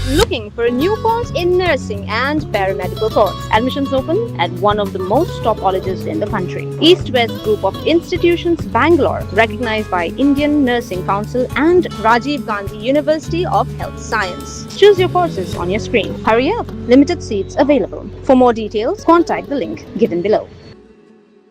Looking for a new course in nursing and paramedical course? Admissions open at one of the most top colleges in the country. East West Group of Institutions, Bangalore, recognized by Indian Nursing Council and Rajiv Gandhi University of Health Science. Choose your courses on your screen. Hurry up! Limited seats available. For more details, contact the link given below.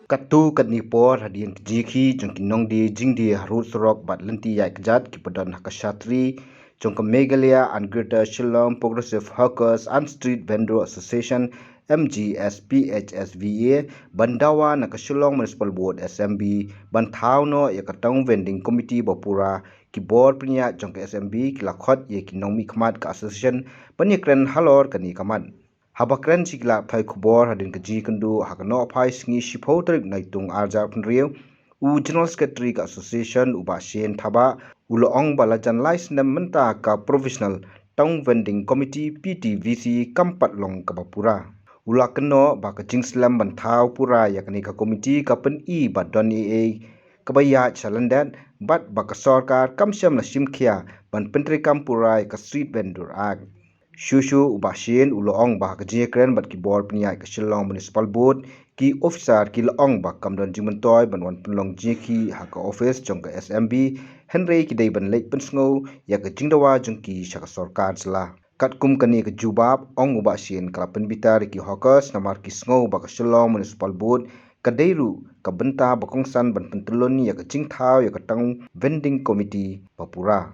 Katu Katnipor hadian kejiki jongkinong di jingdi harut sorok bat lenti yai kejat kipadan hakashatri jongka Meghalaya and Greater Shillong Progressive Hawkers and Street Vendor Association MGSPHSVA Bandawa naka Shillong Municipal Board SMB Bantau no yakatong vending committee Bapura ki board punya jongka SMB kilakot ye kinong mikmat ka association panyekren halor kani kamat habakren sikla thai khubor hadin kaji kandu hakano phai singi shipho tarik naitung arja punriu u general secretary ka association uba shen thaba uloong balajan license menta ka professional town vending committee PTVC kampat long kabapura ulakno ba ka jingslam banthau pura yakani ka committee ka pen I badon ea kabaya chalandan bat ba ka sarkar kamsyam la simkhia ban pentri kampura ka street vendor act Shushu ubashin uloong bah kejekren bat ki board pniai ka Shillong Municipal Board ki officer ki loong bah kamdon jimentoy banwan penlong jeki haka office jongka SMB Henry ki dai ban lek pensngo ya ka jingdawa jongki shaka sarkar sela kat kum kani ka jubab ong ubashin kala penbitar ki hawkers namar ki sngo bah ka Shillong Municipal Board kadairu ka benta bakongsan ban pentelon ya ka jingthau ya ka tang vending committee Papura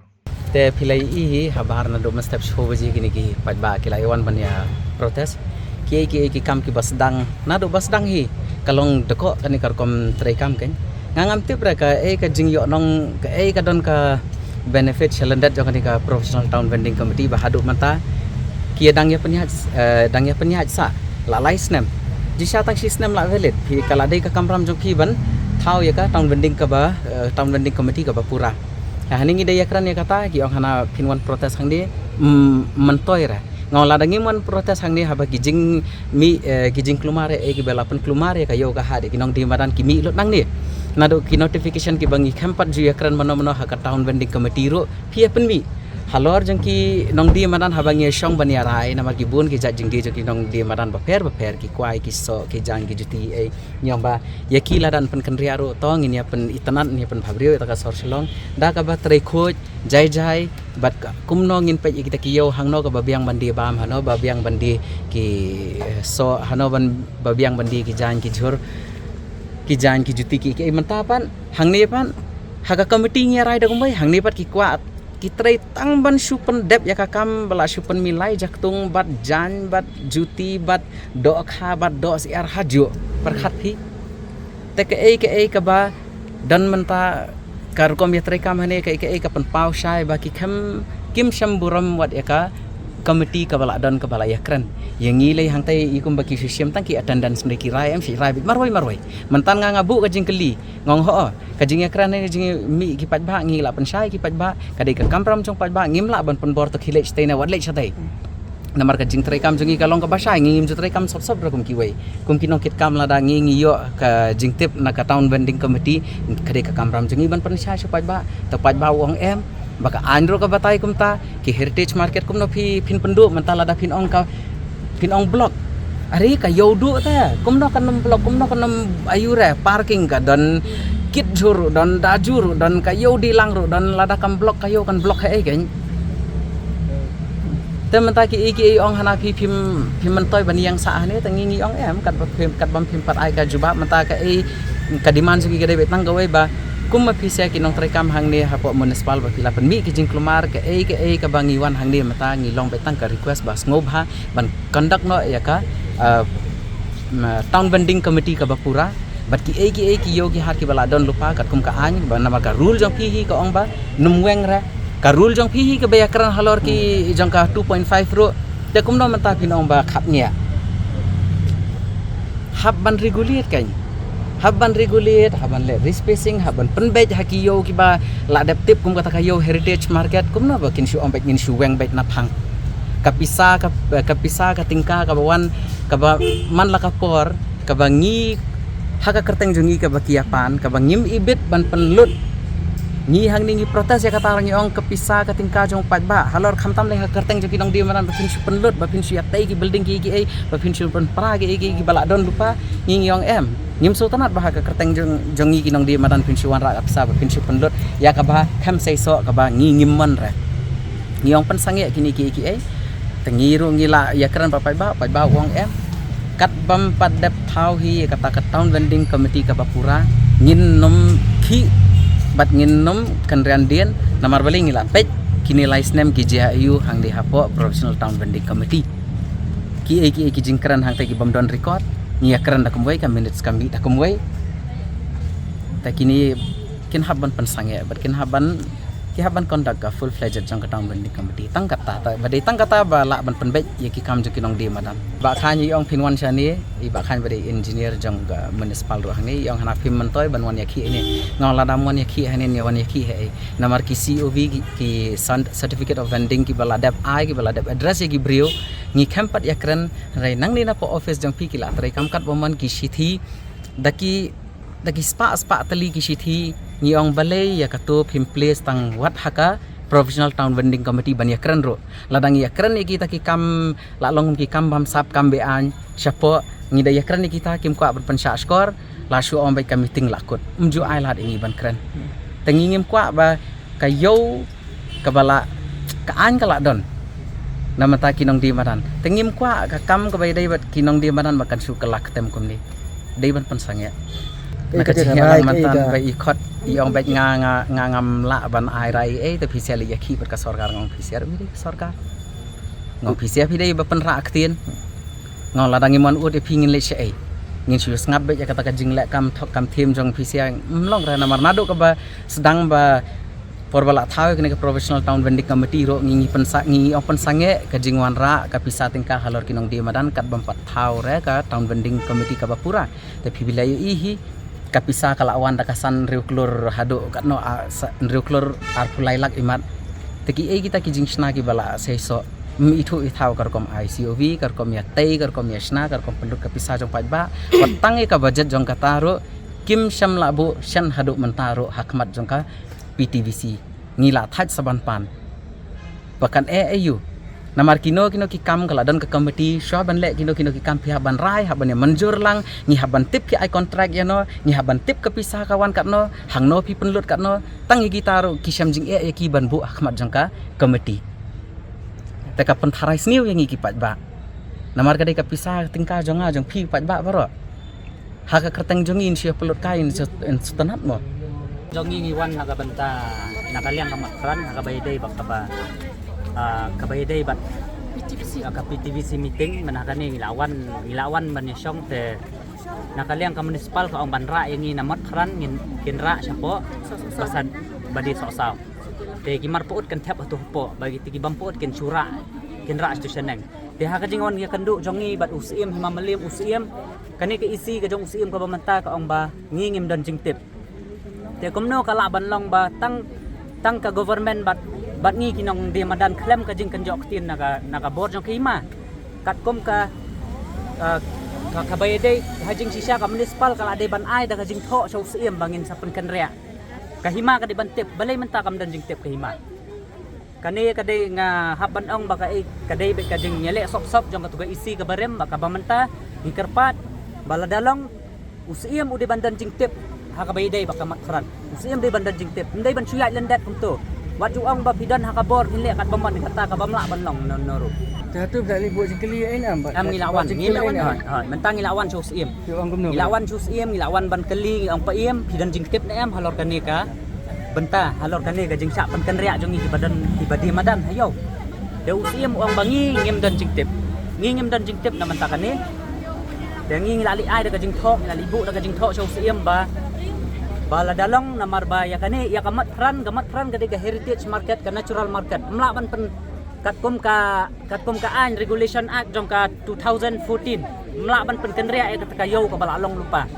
te pilai I habar na do mastap show baji kini ki pajba kila iwan banya protes ki kam ki basdang na do basdang hi kalong deko kani karkom trai kam kan ngangam tip ra ka ka jingyo nong ka ka don ka benefit chalendat jo kani ka professional town vending committee ba hadu mata ki dang ya penyahat sa la license jisha tang system la valid pi kala dai ka kamram jo ki ban thau ya ka town vending ka ba town vending committee ka ba pura haningi daya kran ya kata ki ong hana pinwan protes hang di mentoy ra ngola dangi mon protes hang di haba gijing mi gijing klumare ki belapan klumare ka yo ka hade ki nong di madan ki mi lot nang ni nado ki notification ki bangi khampat ju ya kran mono haka town vending committee ro phi pen mi halor jang ki nong di madan haba nge shong bania rai namar ki bun ki ja jing di jo ki nong di madan ba pher ki kwai ki so ki jang ki juti nyong ba ya ki ladan pen kenria ro tong ini pen itanan ni pen bhabrio ta ka sor Shillong da ka ba trai khoj jai bat kumno ngin pe kita ki yo hangno ka babiang bandi bam hano babiang bandi ki so hano ban babiang bandi ki jang ki jhur ki jang ki juti ki mentapan hangni pan haga committee nya rai da kumbai hangni pat ki kwa kitrai tang ban supen dep ya kakam bala supen milai jaktung bat jan bat juti bat do kha bat do siar hajo perkhat hi te ke ba dan menta kar kom ya trai kam hane ke ka pen pau shai ba ki kham kim shamburam wat ya ka committee ka bala dan ka bala ya kran yang ngilai hang tai ikum baki system tang ki attendance ne ki rai am si rai marwai mentan ngabu ka jing keli ngong ho ka jing ya kran ne jing mi ki pat ba ngi la pen shai ki pat ba ka dei ka kampram chong pat ba ngim la ban pen bor to khile stay na wat le chatai namar ka jing trai kam jongi ka long ka basai ngim ju trai kam sob rakum ki wei kum ki nong kit kam la da ngi yo ka jing tip na ka town vending committee ka dei ka kampram jongi ban pen shai pat ba to pat ba wong em baka andro ka batai kumta ki heritage market kumno phin pendu mentala da phin ong block ari ka yodu ta kumno kanam block kumno kanam ayure parking ka dan kit juru dan dajuru dan ka yodi langru dan lada kam block kayo kan block hai kan te menta ki ong hana phim mentoy bani yang sa ne tangi ong em kat bam phim pat ai ka juba menta ka ka demand sugi gede betang gawe ba kum mapisa ki nong trekam hang ni hapo municipal ba pila pen mi ki jing klumar ke ka bangiwan hang ni mata ngilong betang ka request bas ngobha ban conduct no ya ka town vending committee ka bapura bat ki yogi har ki bala don lupa kat kum ka an ba nama ka rule jong phi ka ong ba numweng ra ka rule jong phi ka bayakran halor ki jong ka 2.5 ro te kum no mata pinong ba khapnya hab ban regulate kan haban regulate haban le respacing haban penbej hakiyo kiba la adaptive kum kata kayo heritage market kum na bakin shu ombek ngin shu weng bet na phang kapisa ka tingka ka bawan ka ba man la kapor ka bangi haka kerteng jungi ka bakiapan ka bangim ibit ban penlut ngi hang ni protes ya kata orang yang kepisah ke tingkah jong pat ba halor kham tam le kerteng joki nong dia manan bapin su penlut bapin su yatai ki building ki ai bapin su pen pra ki baladon lupa ngi yong em ngim su tanat bah ke kerteng jong ngi ki nong dia manan pin su wan ra kapsa bapin su penlut ya ka ba kham sei so ka ba ngi ngimman re ngi yong pen sange kini ki ai tengi ru ngi la ya kran pat ba wong em kat bam pat dep thau hi kata ka town vending committee ka bapura ngin nom ki bat nginom kenrian dien namar baling ngila pej kini license name KJHU hang di hapo professional town vending committee ki jingkran hang tagi bom don record ngia kran da kumwai ka minutes kami da kumwai ta kini kin haban pensange bat kin haban conduct ka full fledged jang ka town vending committee tang kata ta badai tang kata ba la ban penbej ye ki kam joki nong di madan ba khan yi ong pinwan chani i ba khan badai engineer jang ka municipal ro hang ni yong hana phim man toy ban wan ya khi ni ngong la dam wan ya khi hanin ya wan ya khi he namar ki COV ki certificate of vending ki bala dep address ye ki brio ngi khampat ya kran rai nang ni na po office jang pi ki la trai kam kat boman ki sithi daki spa tali ki sithi ngi ong balai ya katu pim place tang wat haka professional town vending committee ban ya kran ro ladang ya kran ki ta ki kam la long ki kam bam sap kam be an syapo ngi da ya kran kita kim kwa ban sya skor la shu om bai ka meeting lakut umju ai lat ini ban kran tengi ngim kwa ba ka yo ka bala ka an ka la don nama ta kinong di madan tengim kwa ka kam ka bai dai bat kinong di madan makan su ka lak tem kum ni dai ban pensang ya nak cihiang mantan bai ikot iong bai ngam la ban ai rai te pisial ya ki ber ka sarkar ngong pisiar mi sarkar ngong pisiar pi dai ba pen ra aktien ngong ladangi mon ud e pingin le sei ngin su ngap bai ya kata ka jing le kam thok kam thim jong pisiar mlong ra namar nado ka ba sedang ba porbala thau ke professional town vending committee ro ngi open sange ka jingwan ra ka pisa tingka halor kinong di madan kat bampat thau re ka town vending committee ka bapura te pibilayo ihi ka pisa kala awan da kasan reuklur hado katno reuklur ar pulailak imat teki kita ki jingsna ki bala seiso mi itu ithau karkom ICOV karkom ya tei karkom ya sna karkom penduk ka pisa jong pajba watang ka budget jong kataro kim syam labu shan hado mentaro hakmat jong ka PTVC ngila thaj saban pan bahkan AAU namar kino ki kam kala dan ke committee syaban le kino ki kam pihak ban rai haban ya manjur lang ngi haban tip ki ai contract ya no ngi haban tip ke pisah kawan kat no hang no pi penlut kat no tangi gitaro ki syam jing ya ki ban bu ahmad jangka committee te ka pentharai sniu yang ngi ki pat ba namar kadai ka pisah tingka jonga jong pi pat ba baro ha ka kerteng jongin sia pelut kain setenat mo jongi ngiwan naga benta nakaliang kamakran nakabayday bakaba kabayday bat PTVC meeting manakani ngilawan manesyong te nakaliang ka municipal ka ang banra yang namot kran kinra syapo basad badi sosaw te kimar puut kan tap atuh po bagi tigi bampuut kin sura kinra stu seneng te ha kajingon ya kandu jongi bat usim himamelim usim kani ke isi ka jong usim ka bamanta ka ang ba ngingim dan jingtip te kumno kala banlong ba tang ka government bat ngi kinong de madan klem ka jing kanjok tin naga board jong kima kat kom ka kabayde hajing sisa ka municipal kala de ban ai da ka jing tho so siem bangin sa penkenrea ka hima ka de ban tip balay man ta kam dan jing tip ka hima kani ka de nga haban ong baka ka de ka jing nyele sop jong ka tuga isi ka barem baka bamanta ikerpat baladalong usiem ude bandan jing tip hakabayday baka makran usim day bandan jingtip nday ban suyay landat kumto waju ang ba pidan hakabor hile kat baman kata ka bamla banlong noro Jatuh dak libu jengkeli ai nam am ngilawan mentang ngilawan susim ngilawan susim ngilawan ban keli ang paiem pidan jingtip na am halor kani ka benta halor kani ka jingsa pan kanria jongi ki badan ki badi madan hayo de usim ang bangi ngim dan jingtip na menta kani de ngi ngilali ai da ka jingthok ngilali bu da ka jingthok susim ba bala dalong namar ba ya kani ya gamat fran gade ka heritage market ka natural market mlaban pen katkom ka an regulation act jong ka 2014 mlaban pen kenria ka kayo ka bala long lupa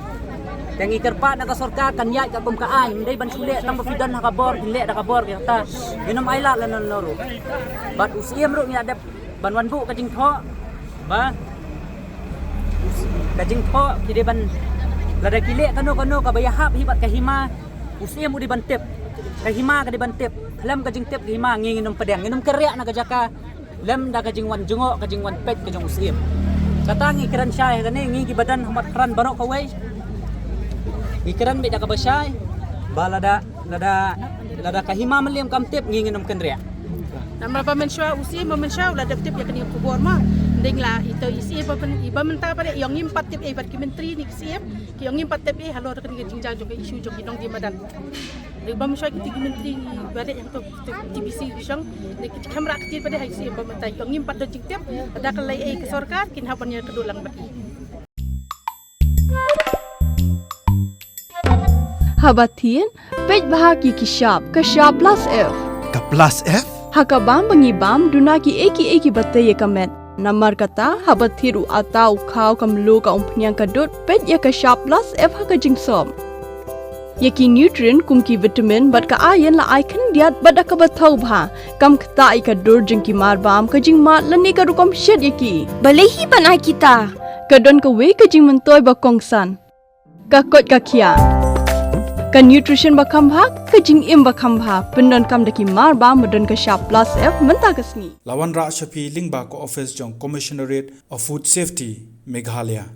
tangi kerpa na ka sorka kan ya katkom ka an ndai ban sule tang bafidan ka bor hile da ka bor ta ginom aila lanon noro bat usiem ro nya adap banwan bu ka jing tho ba ka jing tho kide ban lada kile kano kabaya hap hibat kahima usia mu dibantip kahima ka di bantip lam ka jing tip kahima nginginom pedang nginom kerya na kajaka lam da ka jing wan jungo ka jing wan pet ka jing usim katangi kiran syai kani ngi badan hamat keran barok kawai ikiran be da ka basyai balada lada kahima meliam kam tip nginginom kerya nama pamensya usia pamensya ulah tip ya kini kubur mah denglah itu isi iba mentah pada yang impat tip ibat ki menteri ni siap ki yang impat tip halor kini jingjang juga isu jong inong di madan iba mensya ki menteri pada yang tu TBC bisang ni kamera kecil pada hai siap mentah yang impat do jing tip ada kelai ke sarkar kin hapannya kedulang bagi Habatin pej bahagi kishap plus F Ka plus F? hakabam bangibam dunaki eki batai kamet namar kata habathiru atau khau kamlu ka umpnyang kadut pej ya kishap plus F haka jingsom yaki nutrient kumki vitamin bat ka iron la icon diat bat ka bathau bha kam khta ka dur jingki marbam ka jing mat lani ka rukom shed yaki balehi banai kita kadon ka we ka jing mentoy ba kongsan ka kot ka khia ka nutrition bakam bha ka jing im bakam bha pendon kam daki mar ba modon ka sharp plus F menta kasni Lawan Ra Shafi Lingba ko office jong Commissionerate of Food Safety Meghalaya